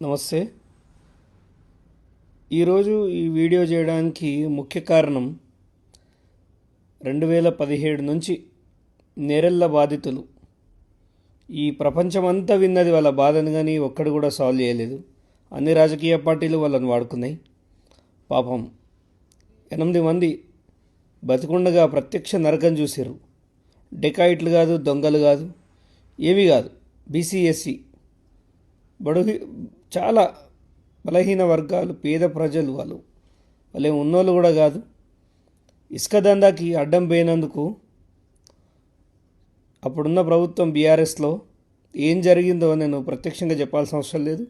నమస్తే. ఈరోజు ఈ వీడియో చేయడానికి ముఖ్య కారణం 2017 నుంచి నేరెళ్ళ బాధితులు ఈ ప్రపంచమంతా విన్నది వాళ్ళ బాధను, కానీ ఒక్కడు కూడా సాల్వ్ చేయలేదు. అన్ని రాజకీయ పార్టీలు వాళ్ళని వాడుకున్నాయి. పాపం 8 మంది బతికుండగా ప్రత్యక్ష నరకం చూసారు. డెకాయిట్లు కాదు, దొంగలు కాదు, ఏమీ కాదు. బీసీఎస్సీ బడుగు చాలా బలహీన వర్గాలు, పేద ప్రజలు, వాళ్ళేం ఉన్నోళ్ళు కూడా కాదు. ఇసుక దందాకి అడ్డం పోయినందుకు అప్పుడున్న ప్రభుత్వం బీఆర్ఎస్లో ఏం జరిగిందో నేను ప్రత్యక్షంగా చెప్పాల్సిన అవసరం లేదు.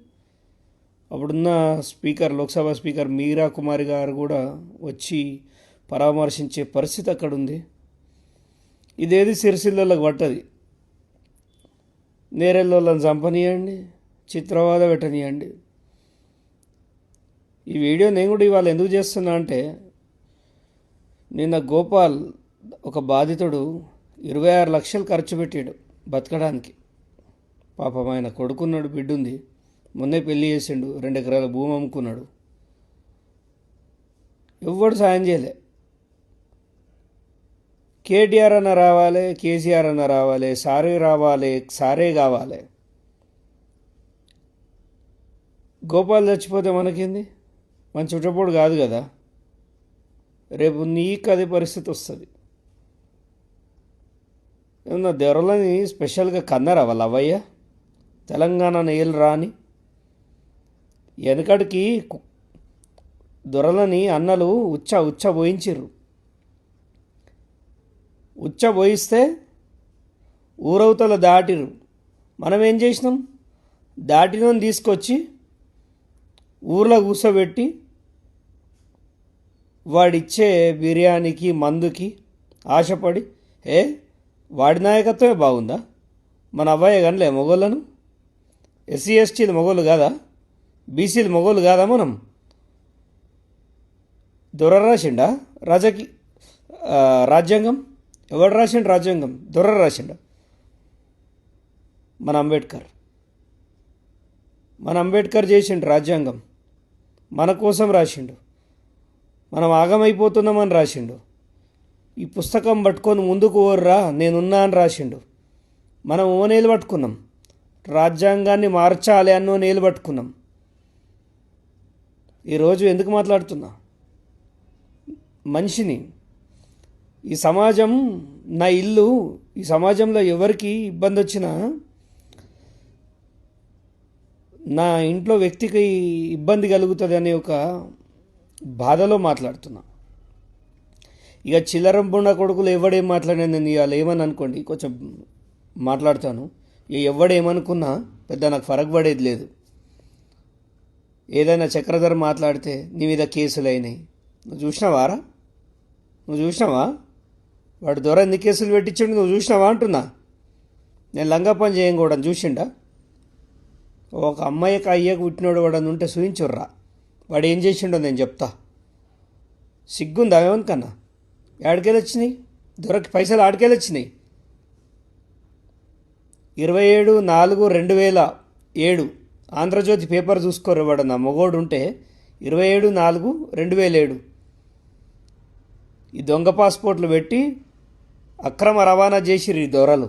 అప్పుడున్న స్పీకర్, లోక్సభ స్పీకర్ మీరా కుమారి గారు కూడా వచ్చి పరామర్శించే పరిస్థితి అక్కడ ఉంది. ఇదేది సిరిసిల్లలకు పట్టది. నేరెళ్ళోళ్ళని చంపనీయండి, చిత్రవాద పెట్టనీయండి. ఈ వీడియో నేను కూడా ఇవాళ ఎందుకు చేస్తున్నా అంటే, నిన్న గోపాల్ ఒక బాధితుడు 26 లక్షలు ఖర్చు పెట్టాడు బతకడానికి. పాపం ఆయన కొడుకున్నాడు, బిడ్డుంది, మొన్నే పెళ్లి చేసిండు, 2 ఎకరాల భూమి అమ్ముకున్నాడు. ఎవ్వడు సాయం చేయలే. కేటీఆర్ అన్న రావాలి, కేసీఆర్ అన్న రావాలి, సారే రావాలి, సారే కావాలి. గోపాల్ చచ్చిపోతే మనకేంది? మన చుట్టపోడు కాదు కదా. రేపు నీకు అదే పరిస్థితి వస్తుంది. ఏమన్నా దొరలని స్పెషల్గా కన్నారా వాళ్ళ అవ్వయ్య? తెలంగాణ నేలు రాని వెనకడికి దొరలని అన్నలు ఉచ్చ పోయించిర్రు. ఉచ్చ పోయిస్తే ఊరవతల దాటిరు. మనం ఏం చేసినాం? దాటినని తీసుకొచ్చి ఊర్లో కూర్చోబెట్టి వాడిచ్చే బిర్యానీకి, మందుకి ఆశపడి, వాడి నాయకత్వమే బాగుందా? మన అబ్బాయి కనలే మొగోళ్ళను? ఎస్సీ ఎస్టీలు మొగోళ్ళు కాదా? బీసీలు మొగోళ్ళు కాదా? మనం దొర రాసిండా రాజ్యాంగం? ఎవడు రాసిండు రాజ్యాంగం? దొర రాసిండా? మన అంబేద్కర్ చేసిండు రాజ్యాంగం. మన కోసం రాసిండు. మనం ఆగమైపోతున్నామని రాసిండు. ఈ పుస్తకం పట్టుకొని ముందుకు ఓర్రా, నేనున్నా అని రాసిండు. మనం ఓనేలు పట్టుకున్నాం. రాజ్యాంగాన్ని మార్చాలి అన్నో నేలు పట్టుకున్నాం. ఈరోజు ఎందుకు మాట్లాడుతున్నా? మనిషిని, ఈ సమాజం నా ఇల్లు, ఈ సమాజంలో ఎవరికి ఇబ్బంది వచ్చినా, నా ఇంట్లో వ్యక్తికి ఇబ్బంది కలుగుతుంది అనే ఒక బాధలో మాట్లాడుతున్నా. ఇక చిల్లరం బుండ కొడుకులు ఎవడేం మాట్లాడినా నేను ఇవాళ ఏమని అనుకోండి, కొంచెం మాట్లాడతాను. ఇక ఎవడేమనుకున్నా పెద్ద నాకు ఫరక్ పడేది లేదు. ఏదైనా చక్రధర్ మాట్లాడితే నీ మీద కేసులు అయినాయి. నువ్వు చూసినావా? వాడు దొర ఎన్ని కేసులు పెట్టించండి, నువ్వు చూసినావా అంటున్నా. నేను లంగా పని చేయకూడదు చూసిండా? ఒక అమ్మాయికి అయ్యకు పుట్టినోడు వాడు ఉంటే చూయించుర్రా. వాడు ఏం చేసిండో నేను చెప్తా. సిగ్గుందా ఏమనుకన్నా? ఆడికెళ్ళి వచ్చినాయి దొరకి పైసలు, ఆడికెళ్ళి వచ్చినాయి. 27/4/2007 ఆంధ్రజ్యోతి పేపర్ చూసుకోరు. వాడు నా మొగోడు ఉంటే 27/4/2007 ఈ దొంగ పాస్పోర్ట్లు పెట్టి అక్రమ రవాణా చేసిరు ఈ దొరలు.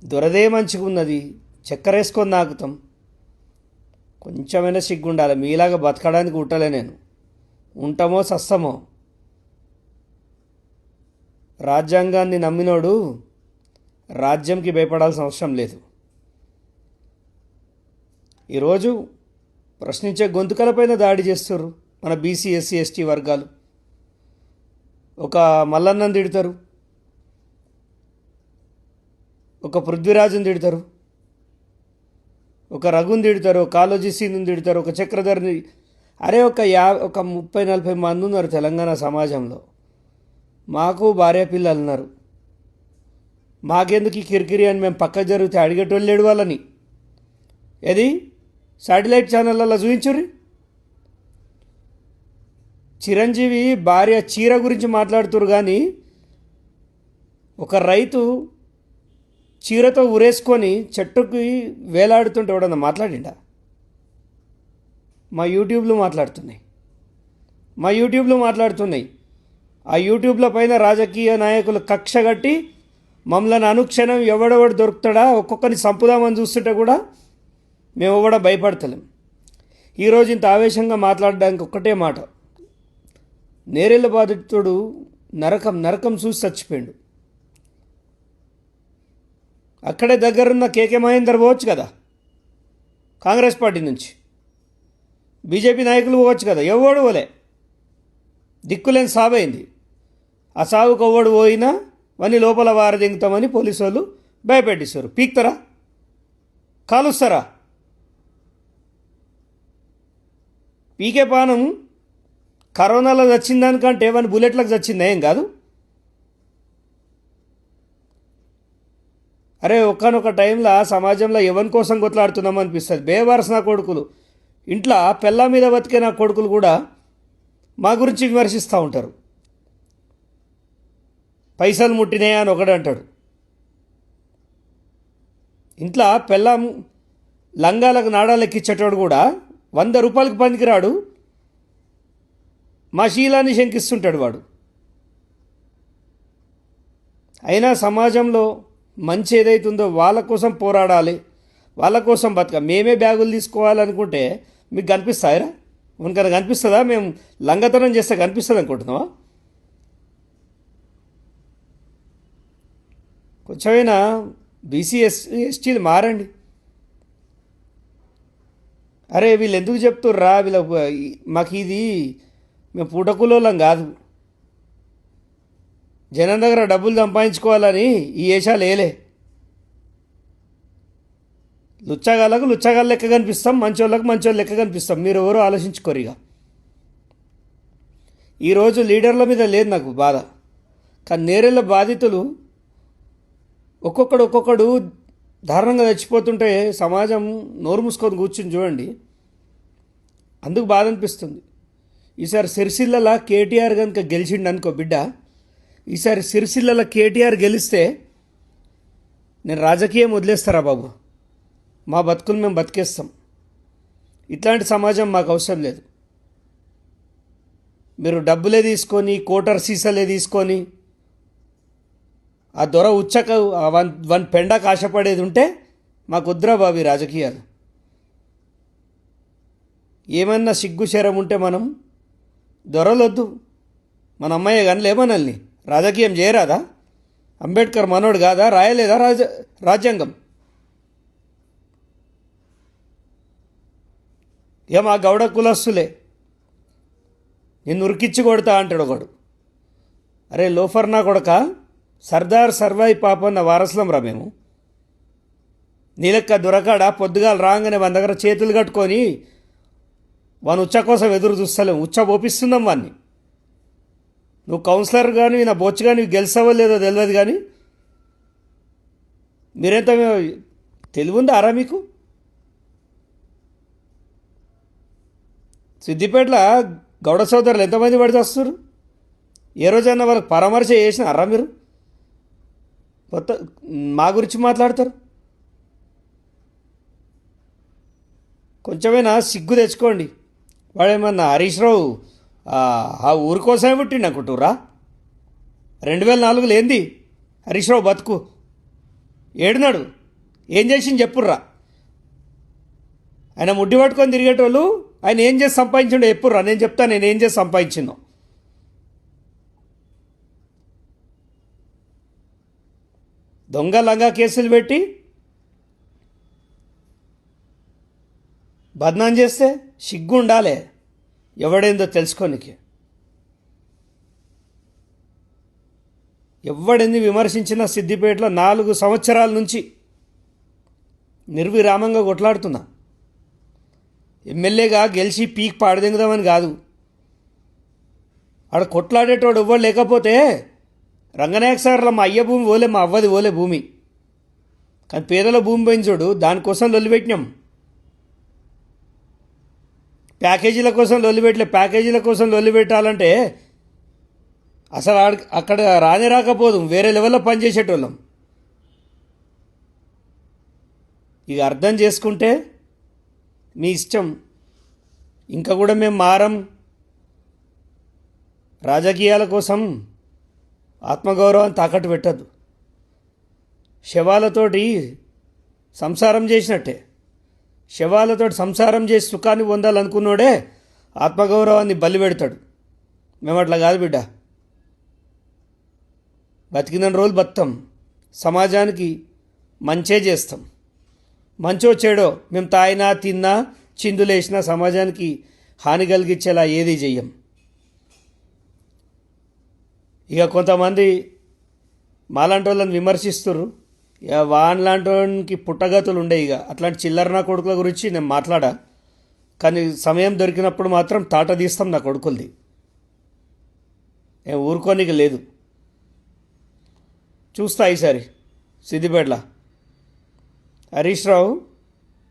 దొరదే మంచిగా ఉన్నది, చక్కెరేసుకొని నాకుతాం. కొంచెమైనా సిగ్గుండాలి. మీలాగా బతకడానికి ఉట్టలే నేను. ఉంటామో సస్తమో. రాజ్యాంగాన్ని నమ్మినోడు రాజ్యంకి భయపడాల్సిన అవసరం లేదు. ఈరోజు ప్రశ్నించే గొంతుకలపైన దాడి చేస్తారు మన బీసీ, ఎస్సీ, ఎస్టీ వర్గాలు. ఒక మల్లన్నను తిడతారు, ఒక పృథ్వీరాజుని తిడతారు, ఒక రఘుని తిడతారు, ఒక కాళోజీ సీనుని తిడతారు, ఒక చక్రధర్ని. అరే ఒక 30-40 మంది ఉన్నారు తెలంగాణ సమాజంలో. మాకు భార్య పిల్లలు ఉన్నారు. మాకెందుకు ఈ కిరికిరి అని మేము పక్క జరిగితే అడిగేటోళ్ళు లేడు వాళ్ళని. ఏది శాటిలైట్ ఛానళ్ళల్లో చూపించుర్రి. చిరంజీవి భార్య చీర గురించి మాట్లాడుతురు, కానీ ఒక రైతు చీరతో ఉరేసుకొని చెట్టుకి వేలాడుతుంటే ఎవడన్నా మాట్లాడిండా? మా యూట్యూబ్లో మాట్లాడుతున్నాయి, ఆ యూట్యూబ్ల పైన రాజకీయ నాయకులు కక్ష కట్టి మమ్మల్ని అనుక్షణం ఎవడెవడు దొరుకుతాడా ఒక్కొక్కరిని చంపుదామని చూస్తుంటే కూడా మేము కూడా భయపడతలేం. ఈరోజు ఇంత ఆవేశంగా మాట్లాడడానికి ఒక్కటే మాట, నేరెళ్ళ బాధితుడు నరకం చూసి చచ్చిపోయాడు. అక్కడే దగ్గరున్న కేకే మహేందర్ పోవచ్చు కదా, కాంగ్రెస్ పార్టీ నుంచి బీజేపీ నాయకులు పోవచ్చు కదా, ఎవడు పోలే. దిక్కులేని సాబైంది. ఆ సావుకు ఎవ్వడు పోయినా వన్నీ లోపల వారదింగుతామని పోలీసు వాళ్ళు భయపెట్టిస్తారు. పీక్తారా, కాలుస్తారా? పీకే పానం కరోనాలో చచ్చిందానికంటే వన్ బుల్లెట్లకు చచ్చింది ఏం కాదు. అరే ఒక్కనొక టైంలో సమాజంలో ఎవరి కోసం కొట్లాడుతున్నాం అనిపిస్తుంది. బేవారస్ నా కొడుకులు, ఇంట్లో పెళ్ళ మీద బతికే నా కొడుకులు కూడా మా గురించి విమర్శిస్తూ ఉంటారు. పైసలు ముట్టినాయా అని ఒకడు అంటాడు. ఇంట్లో పెళ్ళం లంగాలకు నాడాలు ఎక్కించేటోడు కూడా 100 రూపాయలకి పనికిరాడు, మా శీలాన్ని శంకిస్తుంటాడు వాడు. అయినా సమాజంలో మంచి ఏదైతుందో వాళ్ళ కోసం పోరాడాలి, వాళ్ళ కోసం మేమే బ్యాగులు తీసుకోవాలనుకుంటే మీకు కనిపిస్తాయరా? మనకన్నా కనిపిస్తుందా? మేము లంగతనం చేస్తే కనిపిస్తుంది అనుకుంటున్నావా? కొంచెమైనా బీసీ ఎస్టీలు మారండి. అరే వీళ్ళు ఎందుకు చెప్తుర్రా, మాకు ఇది మేము పూటకూలోళ్ళం కాదు, జనం దగ్గర డబ్బులు సంపాదించుకోవాలని ఈ వేషాలు వేయలే. లుచ్చగాళ్ళకు లుచ్చగాళ్ళ లెక్క కనిపిస్తాం, మంచోళ్ళకు మంచోళ్ళ లెక్క కనిపిస్తాం. మీరు ఎవరో ఆలోచించుకోరు. ఇక ఈరోజు లీడర్ల మీద లేదు నాకు బాధ, కానీ నేరెళ్ళ బాధితులు ఒక్కొక్కడు దారుణంగా చచ్చిపోతుంటే సమాజం నోరు మూసుకొని కూర్చుని చూడండి, అందుకు బాధ అనిపిస్తుంది. ఈసారి సిరిసిల్లలో కేటీఆర్ కనుక గెలిచిండు అనుకో బిడ్డ, ఈసారి సిరిసిల్లలో కేటీఆర్ గెలిస్తే నేను రాజకీయం వదిలేస్తారా బాబు, మా బతుకులు మేము బతికేస్తాం. ఇట్లాంటి సమాజం మాకు అవసరం లేదు. మీరు డబ్బులే తీసుకొని కోటర్ సీసాలే తీసుకొని ఆ దొర ఉచ్చక వన్ పెండకు ఆశపడేది ఉంటే మాకు వద్దురా బాబు ఈ రాజకీయాలు. ఏమన్నా సిగ్గు శరం ఉంటే మనం దొరలొద్దు, మన అమ్మాయి కానీ లేమనల్ని రాజకీయం చేయరాదా? అంబేద్కర్ మనోడు కాదా? రాయలేదా రాజ్యాంగం? ఇక మా గౌడ కులస్తులే నిన్ను ఉరికిచ్చి కొడతా అంటాడు ఒకడు. అరే లోఫర్ నా కొడక, సర్దార్ సర్వాయి పాపన్న వారసులం రా మేము. నీలెక్క దొరకాడ పొద్దుగాలు రాగానే మన దగ్గర చేతులు కట్టుకొని వాని ఉచ్చ కోసం ఎదురు చూస్తలేము, ఉచ్చ పోపిస్తున్నాం వాన్ని. నువ్వు కౌన్సిలర్ కానీ నా బొచ్చు కానీ గెలిచావో లేదో తెలియదు, కానీ మీరెంత తెలివి ఉందా అరా మీకు? సిద్దిపేటలో గౌడ సోదరులు ఎంతమంది పడి వస్తారు? ఏ రోజైనా వాళ్ళకి పరామర్శ చేసినారా మీరు? కొత్త మా గురించి మాట్లాడతారు. కొంచెమైనా సిగ్గు తెచ్చుకోండి. వాడేమన్నా హరీష్ రావు ఆ ఊరి కోసమే పుట్టిండి అనుకుంటుర్రా? 2004లో ఏంది హరీష్ రావు బతుకు? ఏడున్నాడు? ఏం చేసింది చెప్పుర్రా? ఆయన ముడ్డి పట్టుకొని తిరిగేటోళ్ళు ఆయన ఏం చేసి సంపాదించిండో చెప్పుర్రా? నేను చెప్తాను నేను ఏం చేసి సంపాదించిందో. దొంగ లంగా కేసులు పెట్టి బద్నాం చేస్తే సిగ్గు ఉండాలి ఎవడేందో తెలుసుకోనికి. ఎవడెంది విమర్శించిన సిద్దిపేటలో 4 సంవత్సరాల నుంచి నిర్విరామంగా కొట్లాడుతున్నా. ఎమ్మెల్యేగా గెలిచి పీక్ పాడదెంగుదామని కాదు, ఆడ కొట్లాడేటోడు ఎవ్వడు లేకపోతే రంగనాయక సార్లో మా అయ్య భూమి పోలే, మా అవ్వది పోలే భూమి, కానీ పేదల భూమి పోయిన చూడు దానికోసం లొల్లిపెట్టినాం. ప్యాకేజీల కోసం లొల్లిపెట్టలే. ప్యాకేజీల కోసం లొల్లిపెట్టాలంటే అసలు అక్కడ రానే రాకపోదు, వేరే లెవెల్లో పనిచేసేటోళ్ళం. ఇక అర్థం చేసుకుంటే మీ ఇష్టం. ఇంకా కూడా మేము మారం. రాజకీయాల కోసం ఆత్మగౌరవాన్ని తాకట్టు పెట్టద్దు. శవాలతోటి సంసారం చేసినట్టే. శవాలతోటి సంసారం చేసి సుఖాన్ని పొందాలనుకున్నోడే ఆత్మగౌరవాన్ని బలి పెడతాడు. మేము అట్లా కాదు బిడ్డ. బతికిన రోజులు బతాం, సమాజానికి మంచే చేస్తాం. మంచో చెడో మేము తాయినా తిన్నా చిందులేసినా సమాజానికి హాని కలిగించేలా ఏది చెయ్యం. ఇక కొంతమంది మాలాంటి వాళ్ళని విమర్శిస్తున్నారు. ఇక వాన్లాంటి వానికి పుట్టగతులు ఉండే. ఇక అట్లాంటి చిల్లర నా కొడుకుల గురించి నేను మాట్లాడా, కానీ సమయం దొరికినప్పుడు మాత్రం తాట తీస్తాం నా కొడుకులది. ఏం ఊరుకోనికి లేదు. చూస్తా ఈసారి సిద్దిపేటలో హరీష్ రావు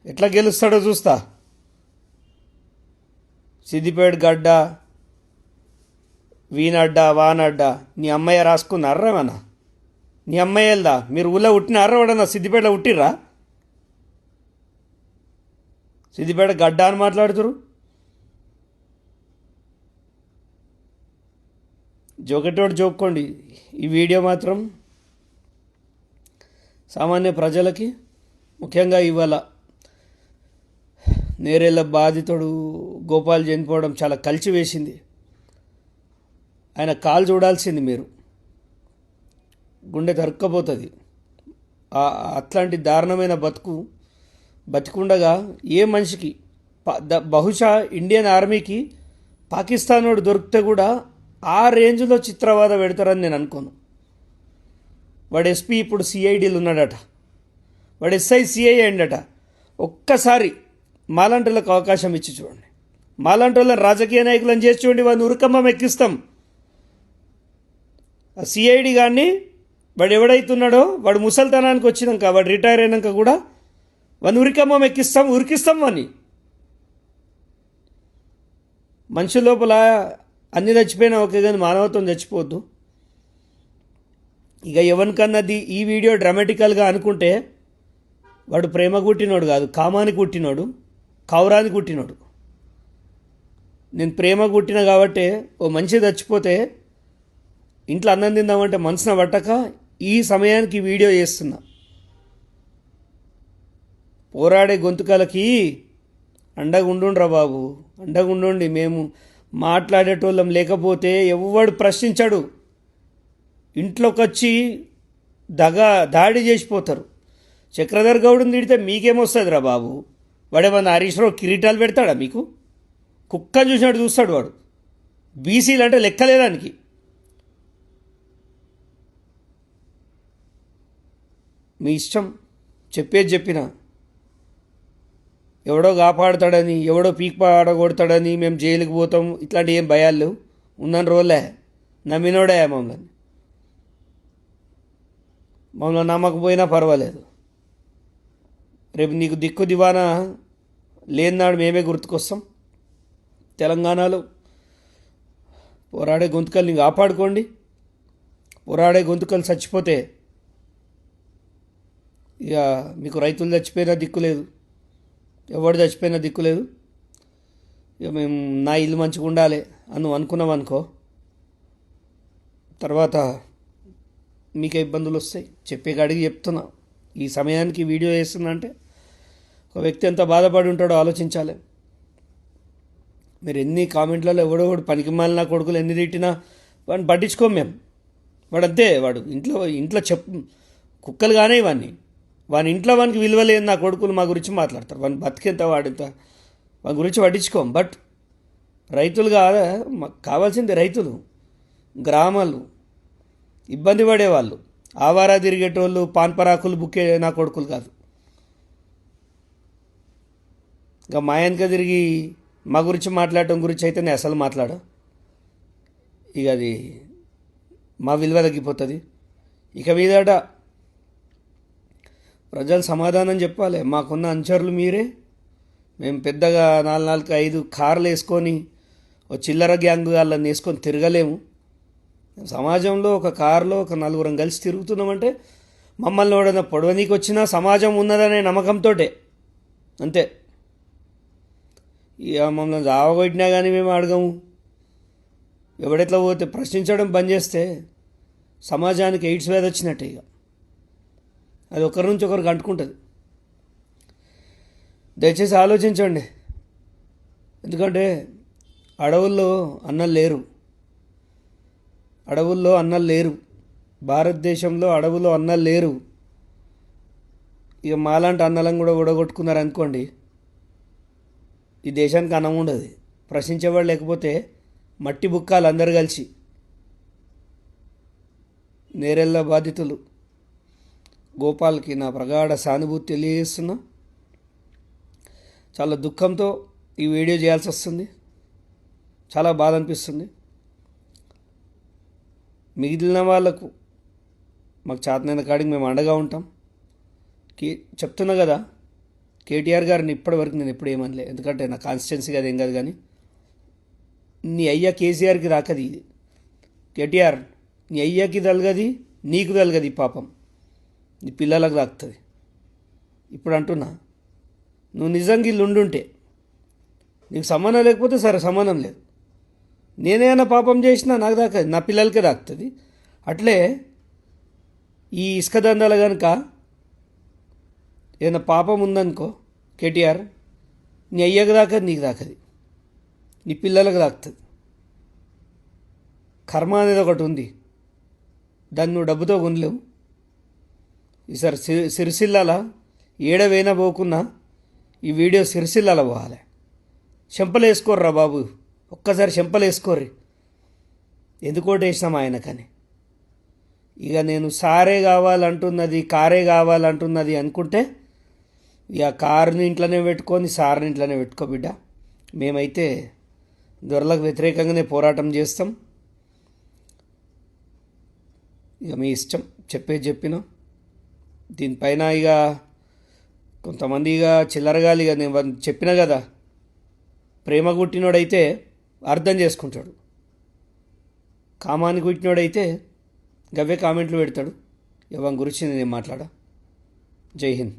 ఎట్లా గెలుస్తాడో చూస్తా. సిద్దిపేట గడ్డ, వీనడ్డా వానడ్డా నీ అమ్మయ్య రాసుకున్నారా? నీ అమ్మాయి వెళ్దా? మీరు ఊళ్ళో పుట్టినారా? వాడన్నా సిద్దిపేటలో పుట్టిర్రా? సిద్దిపేట గడ్డ అని మాట్లాడుతురు. జోకెటోడు జోక్కోండి. ఈ వీడియో మాత్రం సామాన్య ప్రజలకి, ముఖ్యంగా ఇవాళ నేరేళ్ళ బాధితుడు గోపాల్ చనిపోవడం చాలా కలిచివేసింది. ఆయన కాలు చూడాల్సింది మీరు. గుండె తరుక్కపోతుంది. అట్లాంటి దారుణమైన బతికుండగా ఏ మనిషికి బహుశా ఇండియన్ ఆర్మీకి పాకిస్తాన్ వాడు దొరికితే కూడా ఆ రేంజ్లో చిత్రవాద పెడతారని నేను అనుకోను. వాడు ఎస్పీ ఇప్పుడు సిఐడీలు ఉన్నాడట, వాడు ఎస్ఐ సిఐ అయిందట. ఒక్కసారి మాలాంటోళ్ళకి అవకాశం ఇచ్చి చూడండి. మాలాంటోళ్ళని రాజకీయ నాయకులను చేసి చూడండి, వాడిని ఉరికమ్మం ఎక్కిస్తాం. ఆ సిఐడి కానీ వాడు ఎవడైతున్నాడో వాడు ముసల్తనానికి వచ్చినాక, వాడు రిటైర్ అయినాక కూడా వాడిని ఉరికమ్మం ఉరికిస్తాం వాడిని. మనుషుల లోపల అన్ని చచ్చిపోయినా ఓకే, కానీ మానవత్వం చచ్చిపోవద్దు. ఇక ఎవరికన్నది ఈ వీడియో డ్రామాటికల్గా అనుకుంటే వాడు ప్రేమ కుట్టినోడు కాదు, కామానికి కుట్టినోడు, కౌరానికి కుట్టినోడు. నేను ప్రేమ కుట్టిన కాబట్టి ఓ మనిషి చచ్చిపోతే ఇంట్లో అన్నం తిందామంటే మనసున పట్టక ఈ సమయానికి వీడియో చేస్తున్నా. పోరాడే గొంతుకలకి అండగుండుండ్రా బాబు, అండగుండండి. మేము మాట్లాడేటోళ్ళం లేకపోతే ఎవడు ప్రశ్నించాడు. ఇంట్లోకి వచ్చి దాడి చేసిపోతారు. చక్రధర్ గౌడ్ని తిడితే మీకేమొస్తుంది రా బాబు? వాడేమన్నా హరీష్ రావు కిరీటాలు పెడతాడా మీకు? కుక్కని చూసినట్టు చూస్తాడు వాడు. బీసీలు అంటే లెక్కలేదానికి. మీ ఇష్టం, చెప్పేది చెప్పినా. ఎవడో కాపాడుతాడని, ఎవడో పీక్ పాడగొడతాడని మేము జైలుకి పోతాం, ఇట్లాంటి ఏం భయాలు లేవు. ఉన్న రోజులే నమ్మినోడే మమ్మల్ని నమ్మకపోయినా పర్వాలేదు. రేపు నీకు దిక్కు దివానా లేనినాడు మేమే గుర్తుకొస్తాం. తెలంగాణలో పోరాడే గొంతుకల్ని కాపాడుకోండి. పోరాడే గొంతుకలు చచ్చిపోతే ఇక మీకు రైతులు చచ్చిపోయినా దిక్కు లేదు, ఎవడు చచ్చిపోయినా దిక్కు లేదు. ఇక మేము నా ఇల్లు మంచిగా ఉండాలి అని అనుకున్నాం అనుకో, తర్వాత మీకే ఇబ్బందులు వస్తాయి. చెప్పే కాడికి చెప్తున్నా. ఈ సమయానికి వీడియో చేస్తున్నా అంటే ఒక వ్యక్తి ఎంత బాధపడి ఉంటాడో ఆలోచించాలి. మీరు ఎన్ని కామెంట్లలో ఎవడోడు పనికి మాలిన కొడుకులు ఎన్ని తిట్టినా వాడిని పట్టించుకోం మేము. వాడు అంతే, వాడు ఇంట్లో కుక్కలు కానీ వాని ఇంట్లో వానికి విలువ లేని నా కొడుకులు మా గురించి మాట్లాడతారు. వాని బతికెంత వాడింత వాని గురించి పట్టించుకోం. బట్ రైతులు మాకు కావాల్సింది రైతులు, గ్రామాలు, ఇబ్బంది పడేవాళ్ళు, ఆవారా తిరిగేటోళ్ళు, పాన్పరాకులు బుక్కే నా కొడుకులు కాదు. ఇంకా మా వెనక తిరిగి మా గురించి మాట్లాడటం గురించి అయితే నేను అసలు మాట్లాడా. ఇక అది మా విలువ తగ్గిపోతుంది. ఇక మీదట ప్రజలు సమాధానం చెప్పాలి. మాకున్న అనుచరులు మీరే. మేము పెద్దగా 4-5 కార్లు వేసుకొని ఓ చిల్లర గ్యాంగ్ వాళ్ళని వేసుకొని తిరగలేము. సమాజంలో ఒక కారులో ఒక 4 కలిసి తిరుగుతున్నామంటే మమ్మల్ని ఎవడన్నా పొడవనీకి వచ్చినా సమాజం ఉన్నదనే నమ్మకంతో అంతే. ఇక మమ్మల్ని జావగొట్టినా కానీ మేము అడగము. ఎవడెట్లా పోతే ప్రశ్నించడం బంద్ చేస్తే సమాజానికి ఎయిడ్స్ వ్యాధి వచ్చినట్టే. ఇక అది ఒకరి నుంచి ఒకరికి అంటుకుంటుంది. దయచేసి ఆలోచించండి. ఎందుకంటే అడవుల్లో అన్నలు లేరు. భారతదేశంలో అడవుల్లో అన్నలు లేరు. ఇక మాలాంటి అన్నలను కూడా ఊడగొట్టుకున్నారనుకోండి, ఈ దేశానికి అన్నం ఉండదు. ప్రశ్నించేవాడు లేకపోతే మట్టి బుక్కాలు అందరు కలిసి. నేరెళ్ళ బాధితులు గోపాల్కి నా ప్రగాఢ సానుభూతి తెలియజేస్తున్నా. చాలా దుఃఖంతో ఈ వీడియో చేయాల్సి వస్తుంది. చాలా బాధ అనిపిస్తుంది. మిగిలిన వాళ్ళకు మాకు చేతనైన కాడికి మేము అండగా ఉంటాం. చెప్తున్నా కదా, కేటీఆర్ గారిని ఇప్పటివరకు నేను ఎప్పుడు ఏమనలే. ఎందుకంటే నా కాన్స్టిట్యున్సీ అది ఏం కాదు. కానీ నీ అయ్యా కేసీఆర్కి రాకది ఇది. కేటీఆర్, నీ అయ్యాకి తలగది, నీకు తలగది పాపం, నీ పిల్లలకు తాకుతుంది. ఇప్పుడు అంటున్నా, నువ్వు నిజంగా ఇల్లు ఉండుంటే నీకు సంబంధం లేకపోతే సరే, సంబంధం లేదు. నేనేమైనా పాపం చేసినా నాకు దాకా నా పిల్లలకే దాకుతుంది. అట్లే ఈ ఇసుక దందాల కనుక ఏదైనా పాపం ఉందనుకో కేటీఆర్, నీ అయ్యకు దాకది, నీకు దాకది, నీ పిల్లలకు దాకుతుంది. కర్మ అనేది ఒకటి ఉంది, దాన్ని నువ్వు డబ్బుతో కొనలేవు. ఈసారి సిరిసిల్లాల ఏడవైనా పోకున్నా ఈ వీడియో సిరిసిల్లాల పోవాలి. చెంపలు వేసుకోర్రా బాబు, ఒక్కసారి చెంపలు వేసుకోర్రి. ఎందుకోటి వేసినాం ఆయనకని. ఇక నేను సారే కావాలంటున్నది, కారే కావాలంటున్నది అనుకుంటే ఇక కారుని ఇంట్లోనే పెట్టుకొని సార్ని ఇంట్లోనే పెట్టుకో బిడ్డ. మేమైతే దొరలకు వ్యతిరేకంగానే పోరాటం చేస్తాం. ఇక మీ ఇష్టం, చెప్పేది చెప్పినా. దీనిపైన ఇక కొంతమంది ఇక చిల్లరగాలి. ఇక నేను చెప్పినా కదా, ప్రేమ గుట్టినోడైతే అర్థం చేసుకుంటాడు, కామాన్ని గుట్టినోడైతే గవ్వే కామెంట్లు పెడతాడు. ఇవన్నీ గురించి నేను మాట్లాడా. జై హింద్.